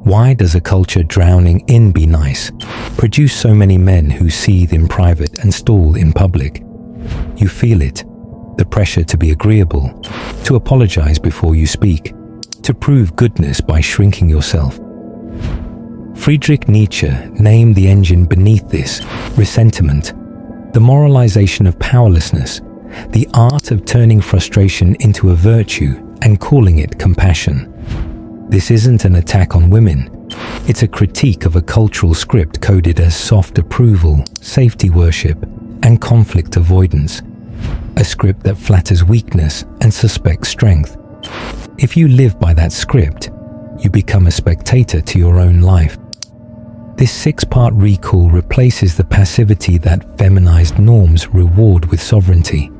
Why does a culture drowning in be nice produce so many men who seethe in private and stall in public? You feel it, the pressure to be agreeable, to apologize before you speak, to prove goodness by shrinking yourself. Friedrich Nietzsche named the engine beneath this ressentiment, the moralization of powerlessness, the art of turning frustration into a virtue and calling it compassion. This isn't an attack on women. It's a critique of a cultural script coded as soft approval, safety worship, and conflict avoidance. A script that flatters weakness and suspects strength. If you live by that script, you become a spectator to your own life. This 6-part recall replaces the passivity that feminized norms reward with sovereignty.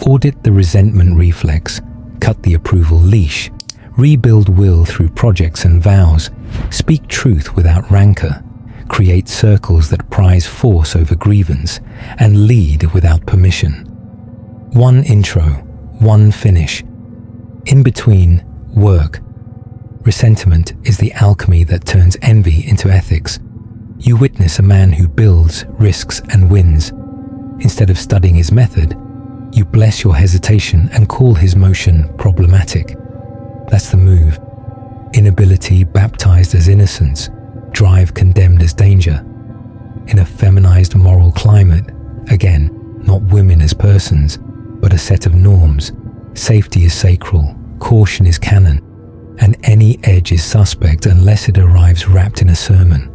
Audit the resentment reflex, cut the approval leash, rebuild will through projects and vows, speak truth without rancor, create circles that prize force over grievance, and lead without permission. One intro, one finish. In between, work. Resentment is the alchemy that turns envy into ethics. You witness a man who builds, risks, and wins. Instead of studying his method, you bless your hesitation and call his motion problematic. That's the move. Inability baptized as innocence, drive condemned as danger. In a feminized moral climate, again, not women as persons, but a set of norms, safety is sacral, caution is canon, and any edge is suspect unless it arrives wrapped in a sermon.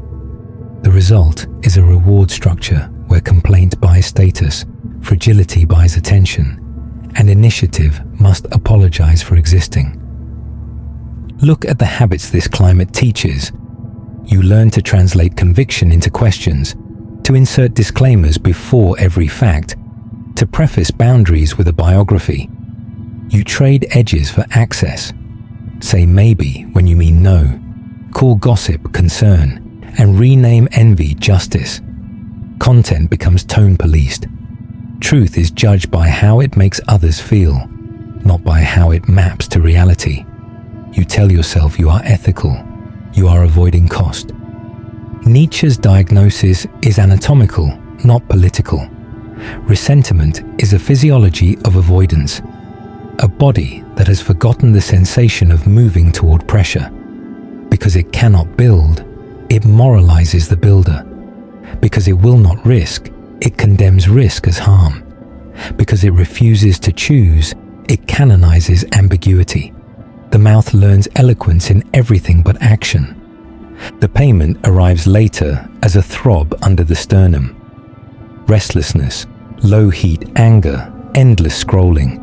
The result is a reward structure where complaint buys status, fragility buys attention, and initiative must apologize for existing. Look at the habits this climate teaches. You learn to translate conviction into questions, to insert disclaimers before every fact, to preface boundaries with a biography. You trade edges for access. Say maybe when you mean no. Call gossip concern, and rename envy justice. Content becomes tone policed. Truth is judged by how it makes others feel, not by how it maps to reality. You tell yourself you are ethical, you are avoiding cost. Nietzsche's diagnosis is anatomical, not political. Ressentiment is a physiology of avoidance, a body that has forgotten the sensation of moving toward pressure. Because it cannot build, it moralizes the builder. Because it will not risk, it condemns risk as harm. Because it refuses to choose, it canonizes ambiguity. The mouth learns eloquence in everything but action. The payment arrives later as a throb under the sternum. Restlessness, low heat anger, endless scrolling.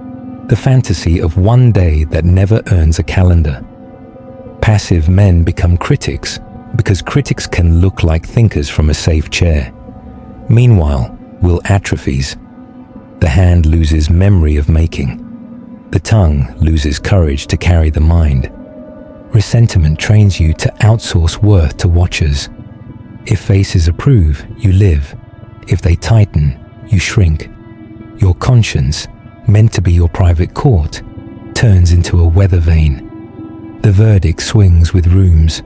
The fantasy of one day that never earns a calendar. Passive men become critics because critics can look like thinkers from a safe chair. Meanwhile, will atrophies. The hand loses memory of making. The tongue loses courage to carry the mind. Ressentiment trains you to outsource worth to watchers. If faces approve, you live. If they tighten, you shrink. Your conscience, meant to be your private court, turns into a weather vane. The verdict swings with rooms.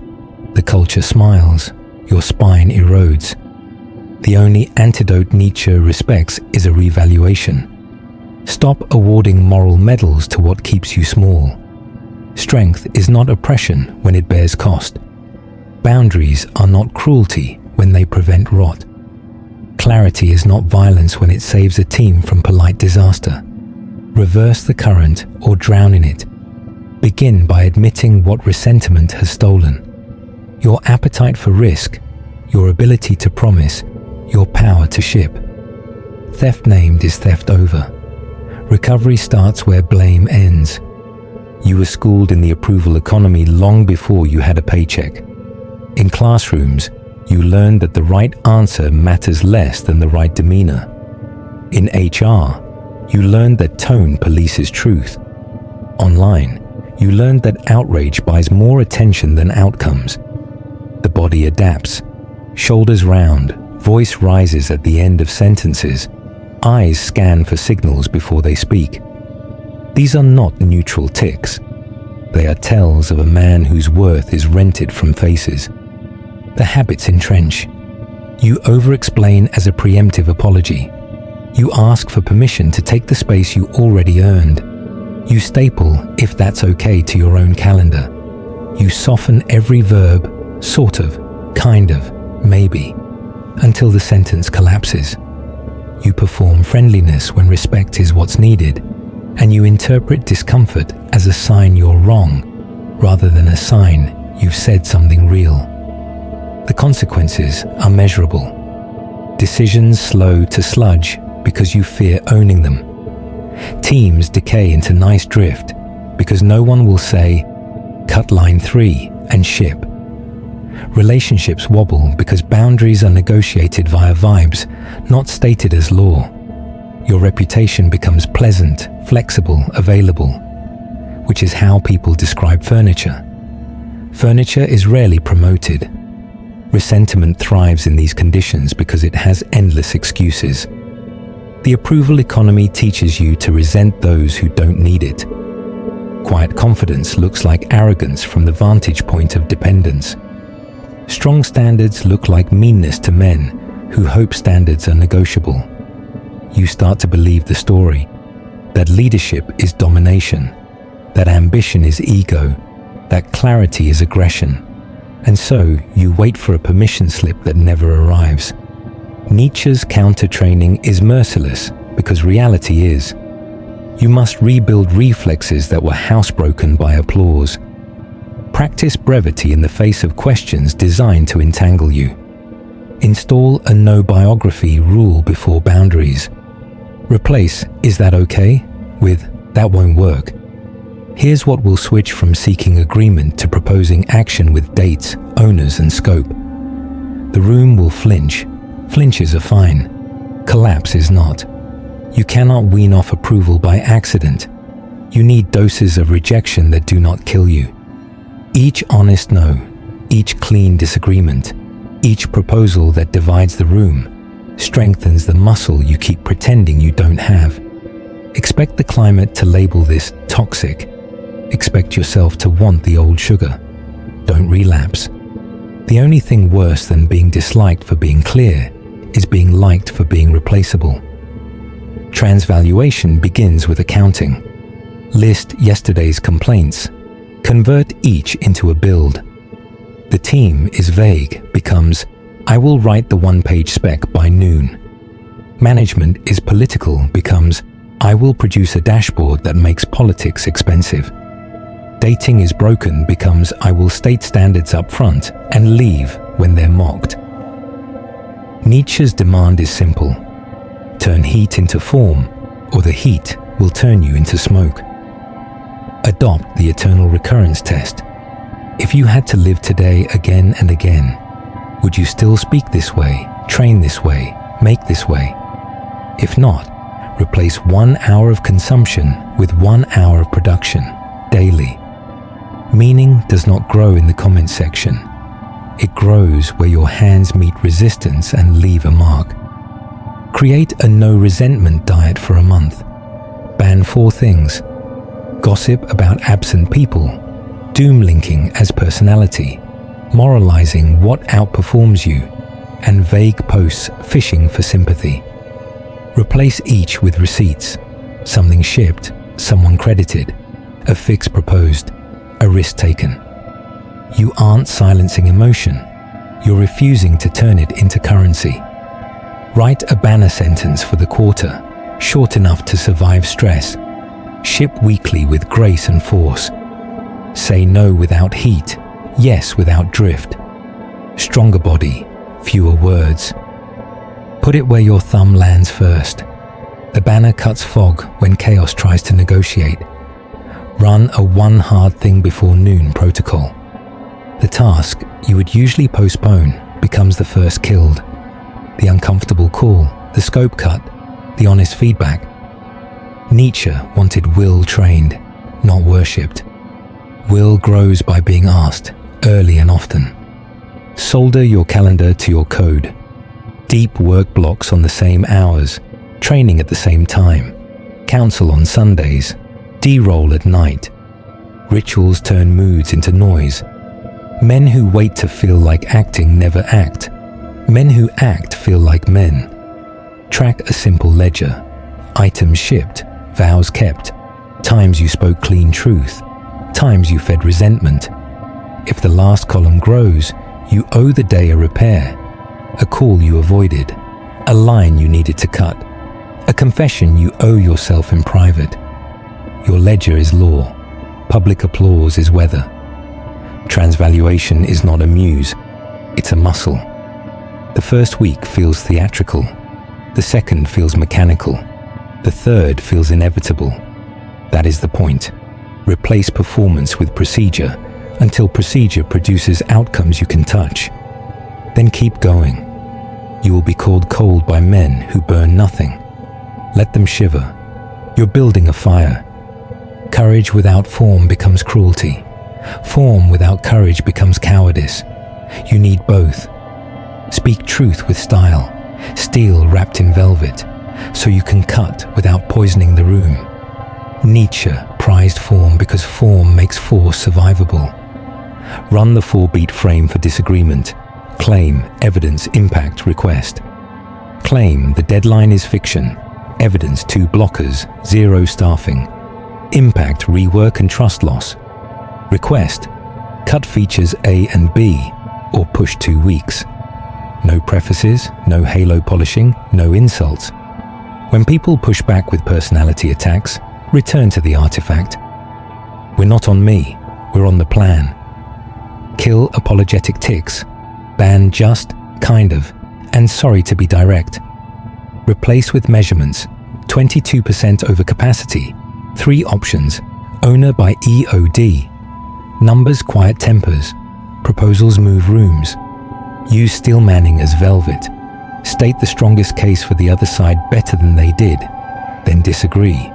The culture smiles. Your spine erodes. The only antidote Nietzsche respects is a revaluation. Stop awarding moral medals to what keeps you small. Strength is not oppression when it bears cost. Boundaries are not cruelty when they prevent rot. Clarity is not violence when it saves a team from polite disaster. Reverse the current or drown in it. Begin by admitting what ressentiment has stolen. Your appetite for risk, your ability to promise, your power to ship. Theft named is theft over. Recovery starts where blame ends. You were schooled in the approval economy long before you had a paycheck. In classrooms, you learned that the right answer matters less than the right demeanor. In HR, you learned that tone polices truth. Online, you learned that outrage buys more attention than outcomes. The body adapts. Shoulders round, voice rises at the end of sentences. Eyes scan for signals before they speak. These are not neutral ticks. They are tells of a man whose worth is rented from faces. The habits entrench. You over-explain as a preemptive apology. You ask for permission to take the space you already earned. You staple, if that's okay, to your own calendar. You soften every verb, sort of, kind of, maybe, until the sentence collapses. You perform friendliness when respect is what's needed, and you interpret discomfort as a sign you're wrong, rather than a sign you've said something real. The consequences are measurable. Decisions slow to sludge because you fear owning them. Teams decay into nice drift because no one will say, "Cut line 3 and ship." Relationships wobble because boundaries are negotiated via vibes, not stated as law. Your reputation becomes pleasant, flexible, available, which is how people describe furniture. Furniture is rarely promoted. Ressentiment thrives in these conditions because it has endless excuses. The approval economy teaches you to resent those who don't need it. Quiet confidence looks like arrogance from the vantage point of dependence. Strong standards look like meanness to men who hope standards are negotiable. You start to believe the story, that leadership is domination, that ambition is ego, that clarity is aggression. And so you wait for a permission slip that never arrives. Nietzsche's counter-training is merciless because reality is. You must rebuild reflexes that were housebroken by applause. Practice brevity in the face of questions designed to entangle you. Install a no biography rule before boundaries. Replace "is that okay?" with "that won't work." Here's what will switch from seeking agreement to proposing action with dates, owners, and scope. The room will flinch. Flinches are fine. Collapse is not. You cannot wean off approval by accident. You need doses of rejection that do not kill you. Each honest no, each clean disagreement, each proposal that divides the room, strengthens the muscle you keep pretending you don't have. Expect the climate to label this toxic. Expect yourself to want the old sugar. Don't relapse. The only thing worse than being disliked for being clear is being liked for being replaceable. Transvaluation begins with accounting. List yesterday's complaints. Convert each into a build. The team is vague, becomes, "I will write the one-page spec by noon." Management is political, becomes, "I will produce a dashboard that makes politics expensive." Dating is broken, becomes, "I will state standards up front and leave when they're mocked." Nietzsche's demand is simple. Turn heat into form, or the heat will turn you into smoke. Adopt the eternal recurrence test. If you had to live today again and again, would you still speak this way, train this way, make this way? If not, replace 1 hour of consumption with 1 hour of production, daily. Meaning does not grow in the comment section. It grows where your hands meet resistance and leave a mark. Create a no resentment diet for a month. Ban 4 things. Gossip about absent people, doom linking as personality, moralizing what outperforms you, and vague posts fishing for sympathy. Replace each with receipts, something shipped, someone credited, a fix proposed, a risk taken. You aren't silencing emotion, you're refusing to turn it into currency. Write a banner sentence for the quarter, short enough to survive stress. Ship weekly with grace and force. Say no without heat, yes without drift. Stronger body, fewer words. Put it where your thumb lands first. The banner cuts fog when chaos tries to negotiate. Run a one hard thing before noon protocol. The task you would usually postpone becomes the first killed. The uncomfortable call, the scope cut, the honest feedback. Nietzsche wanted will trained, not worshipped. Will grows by being asked, early and often. Solder your calendar to your code. Deep work blocks on the same hours, training at the same time, counsel on Sundays, D-roll at night. Rituals turn moods into noise. Men who wait to feel like acting never act. Men who act feel like men. Track a simple ledger. Items shipped, vows kept. Times you spoke clean truth. Times you fed resentment. If the last column grows, you owe the day a repair. A call you avoided. A line you needed to cut. A confession you owe yourself in private. Your ledger is law. Public applause is weather. Transvaluation is not a muse. It's a muscle. The first week feels theatrical. The second feels mechanical. The third feels inevitable. That is the point. Replace performance with procedure until procedure produces outcomes you can touch. Then keep going. You will be called cold by men who burn nothing. Let them shiver. You're building a fire. Courage without form becomes cruelty. Form without courage becomes cowardice. You need both. Speak truth with style, steel wrapped in velvet, so you can cut without poisoning the room. Nietzsche prized form because form makes force survivable. Run the 4-beat frame for disagreement. Claim, evidence, impact, request. Claim the deadline is fiction. Evidence 2 blockers, 0 staffing. Impact, rework and trust loss. Request, cut features A and B, or push 2 weeks. No prefaces, no halo polishing, no insults. When people push back with personality attacks, return to the artifact. We're not on me, we're on the plan. Kill apologetic tics. Ban just, kind of, and sorry to be direct. Replace with measurements. 22% overcapacity. 3 options. Owner by EOD. Numbers quiet tempers. Proposals move rooms. Use steel manning as velvet. State the strongest case for the other side better than they did. Then disagree.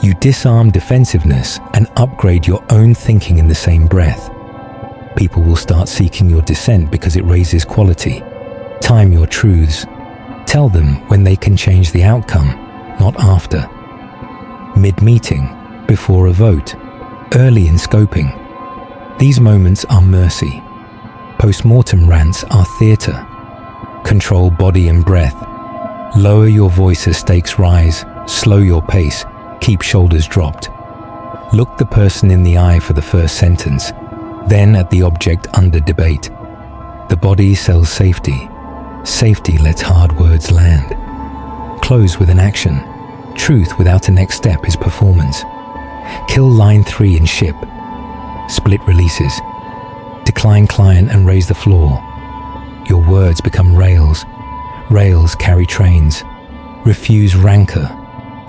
You disarm defensiveness and upgrade your own thinking in the same breath. People will start seeking your dissent because it raises quality. Time your truths. Tell them when they can change the outcome, not after. Mid-meeting, before a vote, early in scoping. These moments are mercy. Post-mortem rants are theatre. Control body and breath. Lower your voice as stakes rise. Slow your pace. Keep shoulders dropped. Look the person in the eye for the first sentence, then at the object under debate. The body sells safety. Safety lets hard words land. Close with an action. Truth without a next step is performance. Kill line 3 and ship. Split releases. Decline client and raise the floor. Your words become rails. Rails carry trains. Refuse rancor.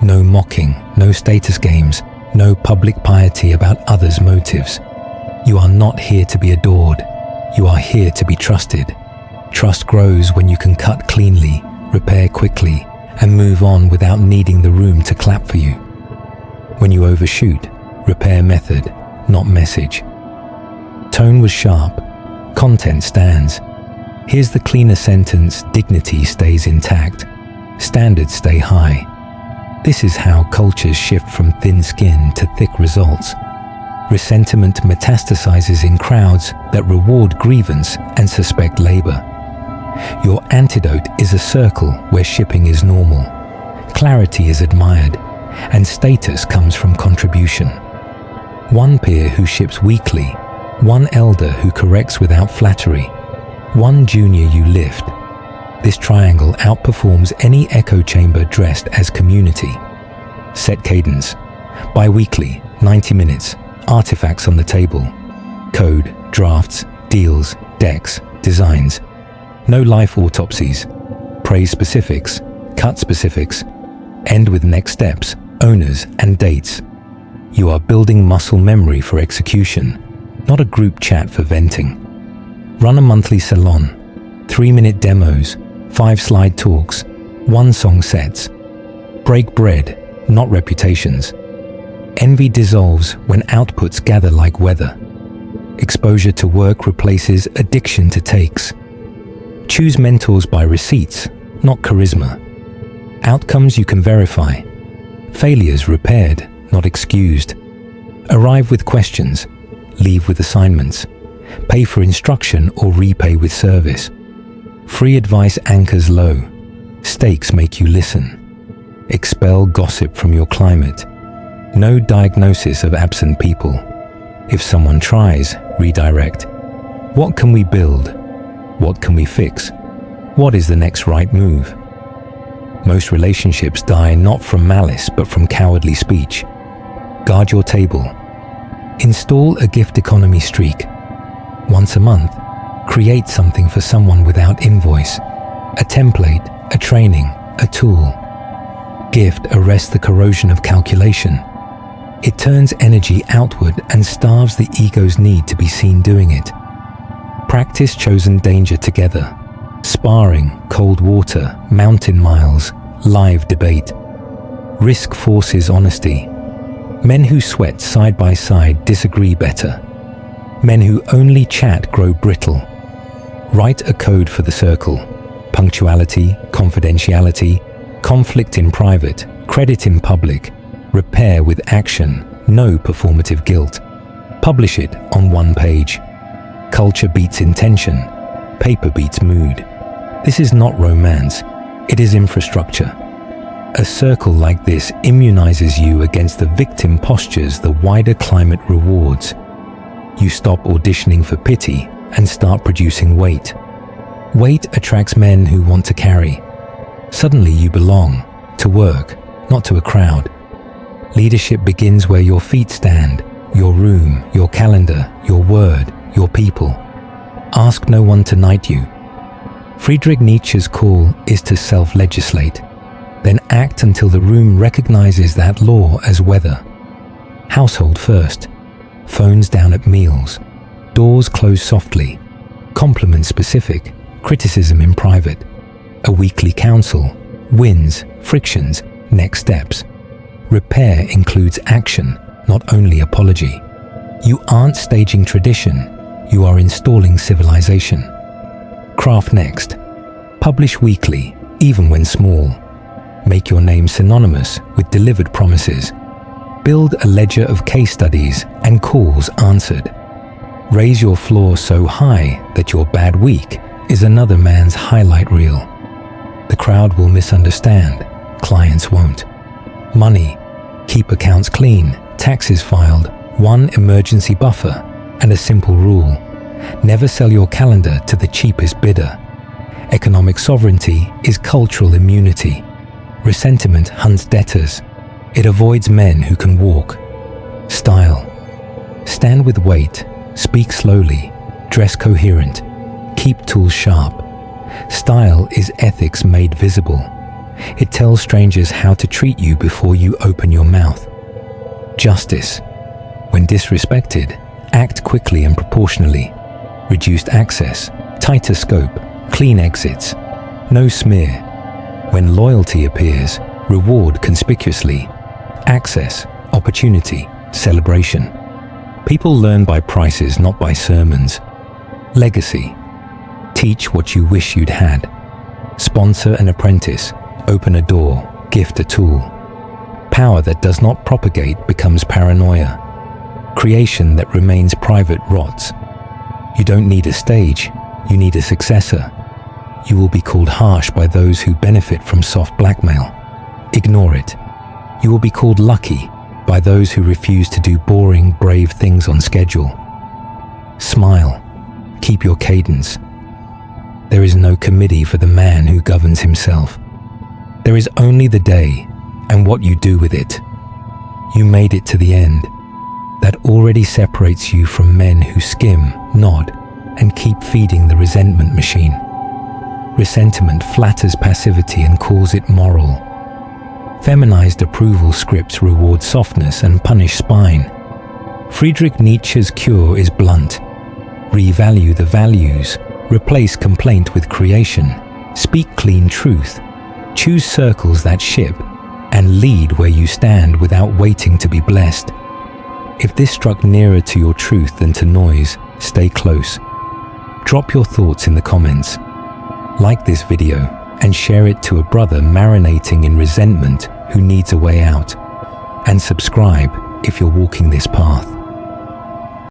No mocking, no status games, no public piety about others' motives. You are not here to be adored. You are here to be trusted. Trust grows when you can cut cleanly, repair quickly, and move on without needing the room to clap for you. When you overshoot, repair method, not message. Tone was sharp. Content stands. Here's the cleaner sentence: dignity stays intact. Standards stay high. This is how cultures shift from thin skin to thick results. Ressentiment metastasizes in crowds that reward grievance and suspect labor. Your antidote is a circle where shipping is normal, clarity is admired, and status comes from contribution. One peer who ships weekly, one elder who corrects without flattery, one junior you lift. This triangle outperforms any echo chamber dressed as community. Set cadence. Bi-weekly, 90 minutes, artifacts on the table. Code, drafts, deals, decks, designs. No life autopsies. Praise specifics, cut specifics. End with next steps, owners, and dates. You are building muscle memory for execution, not a group chat for venting. Run a monthly salon. 3-minute demos. 5-slide talks, 1-song sets. Break bread, not reputations. Envy dissolves when outputs gather like weather. Exposure to work replaces addiction to takes. Choose mentors by receipts, not charisma. Outcomes you can verify. Failures repaired, not excused. Arrive with questions, leave with assignments, pay for instruction or repay with service. Free advice anchors low, stakes make you listen. Expel gossip from your climate. No diagnosis of absent people. If someone tries, redirect. What can we build? What can we fix? What is the next right move? Most relationships die not from malice but from cowardly speech. Guard your table. Install a gift economy streak. Once a month, create something for someone without invoice. A template, a training, a tool. Gift arrests the corrosion of calculation. It turns energy outward and starves the ego's need to be seen doing it. Practice chosen danger together. Sparring, cold water, mountain miles, live debate. Risk forces honesty. Men who sweat side by side disagree better. Men who only chat grow brittle. Write a code for the circle. Punctuality, confidentiality, conflict in private, credit in public, repair with action, no performative guilt. Publish it on one page. Culture beats intention, paper beats mood. This is not romance, it is infrastructure. A circle like this immunizes you against the victim postures the wider climate rewards. You stop auditioning for pity and start producing weight. Weight attracts men who want to carry. Suddenly you belong, to work, not to a crowd. Leadership begins where your feet stand, your room, your calendar, your word, your people. Ask no one to knight you. Friedrich Nietzsche's call is to self-legislate, then act until the room recognizes that law as weather. Household first, phones down at meals, doors close softly, compliments specific, criticism in private. A weekly counsel, wins, frictions, next steps. Repair includes action, not only apology. You aren't staging tradition, you are installing civilization. Craft next. Publish weekly, even when small. Make your name synonymous with delivered promises. Build a ledger of case studies and calls answered. Raise your floor so high that your bad week is another man's highlight reel. The crowd will misunderstand, clients won't. Money, keep accounts clean, taxes filed, one emergency buffer, and a simple rule. Never sell your calendar to the cheapest bidder. Economic sovereignty is cultural immunity. Ressentiment hunts debtors. It avoids men who can walk. Style. Stand with weight, speak slowly, dress coherent, keep tools sharp. Style is ethics made visible. It tells strangers how to treat you before you open your mouth. Justice. When disrespected, act quickly and proportionally. Reduced access, tighter scope, clean exits. No smear. When loyalty appears, reward conspicuously. Access, opportunity, celebration. People learn by prices, not by sermons. Legacy. Teach what you wish you'd had. Sponsor an apprentice. Open a door. Gift a tool. Power that does not propagate becomes paranoia. Creation that remains private rots. You don't need a stage. You need a successor. You will be called harsh by those who benefit from soft blackmail. Ignore it. You will be called lucky by those who refuse to do boring, brave things on schedule. Smile. Keep your cadence. There is no committee for the man who governs himself. There is only the day and what you do with it. You made it to the end. That already separates you from men who skim, nod, and keep feeding the resentment machine. Ressentiment flatters passivity and calls it moral. Feminized approval scripts reward softness and punish spine. Friedrich Nietzsche's cure is blunt. Revalue the values. Replace complaint with creation. Speak clean truth. Choose circles that ship. And lead where you stand without waiting to be blessed. If this struck nearer to your truth than to noise, stay close. Drop your thoughts in the comments. Like this video and share it to a brother marinating in resentment who needs a way out. And subscribe if you're walking this path.